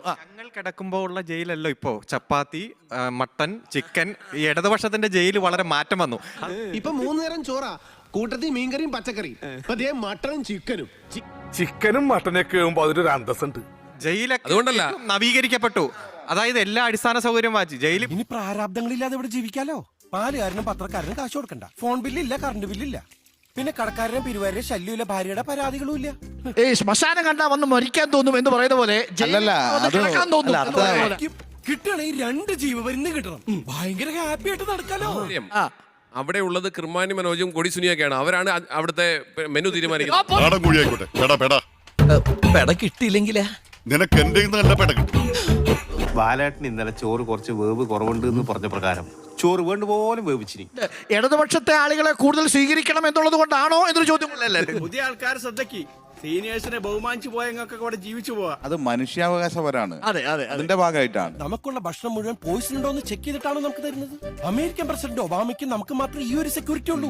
ഞങ്ങൾ കിടക്കുമ്പോൾ ഉള്ള ജയിലല്ലോ ഇപ്പോ ചപ്പാത്തി, മട്ടൻ, ചിക്കൻ. ഈ ഇടതുപക്ഷത്തിന്റെ ജയിൽ വളരെ മാറ്റം വന്നു. ഇപ്പൊ 3 നേരം ചോറാ, കൂട്ടത്തിൽ മീൻകറിയും പച്ചക്കറിയും, അതേ മട്ടനും ചിക്കനും. ചിക്കനും മട്ടനൊക്കെ ആകുമ്പോ അതിലൊരു അന്തസ്സുണ്ട്. ജയിലൊക്കെ അതുകൊണ്ടല്ല നവീകരിക്കപ്പെട്ടു. അതായത് എല്ലാ അടിസ്ഥാന സൗകര്യം വാങ്ങി ജയിലിൽ. ഇനി പ്രാരാബ്ദങ്ങളില്ലാതെ ഇവിടെ ജീവിക്കാലോ. പാലുകാരനും പത്രക്കാരനും കാശ് കൊടുക്കണ്ട, ഫോൺ ബില്ലില്ല, കറണ്ട് ബില്ലില്ല, പിന്നെ കടക്കാരനും പിരിവാരുടെ ശല്യമില്ല, ഭാര്യയുടെ പരാതികളും ഇല്ല. ശ്മശാനം കണ്ടാ വന്ന് മരിക്കാൻ തോന്നും എന്ന് പറയുന്ന പോലെ കിട്ടണേ 2 ജീവപര്യന്തം കിട്ടണം. ഭയങ്കര ഹാപ്പി ആയിട്ട് നടക്കാലോ. അവിടെ ഉള്ളത് കിർമാനി മനോജും കൊടി സുനിയൊക്കെയാണ്. അവരാണ് അവിടുത്തെ മെനു തീരുമാനിക്കുന്നത്. കിട്ടിയില്ലെങ്കിലേ നിനക്ക് എന്റെ നല്ല പെട കിട്ടും. ബാലേട്ടൻ ഇന്നലെ ചോറ് കുറച്ച് വേവ് കുറവുണ്ട് എന്ന് പറഞ്ഞ പ്രകാരം ചോറ് വേണ്ടുപോലെ വേവിച്ചിരി. ഇടതുപക്ഷത്തെ ആളുകളെ കൂടുതൽ സ്വീകരിക്കണം എന്നുള്ളത് കൊണ്ടാണോ എന്നൊരു ചോദ്യം. പുതിയ ആൾക്കാർ ശ്രദ്ധയ്ക്ക് സീനിയേഴ്സിനെ ബഹുമാനിച്ചു പോയങ്ങൾക്ക് അവിടെ ജീവിച്ചു പോവാ. അത് മനുഷ്യാവകാശപരമാണ്. അതിന്റെ ഭാഗമായിട്ടാണ്. നമുക്കുള്ള ഭക്ഷണം മുഴുവൻ പോയിസൺ ഉണ്ടോ എന്ന് ചെക്ക് ചെയ്തിട്ടാണ് നമുക്ക് തരുന്നത്. അമേരിക്കൻ പ്രസിഡന്റ് ഒബാമയ്ക്ക് നമുക്ക് മാത്രമേ ഈ ഒരു സെക്യൂരിറ്റി ഉള്ളൂ.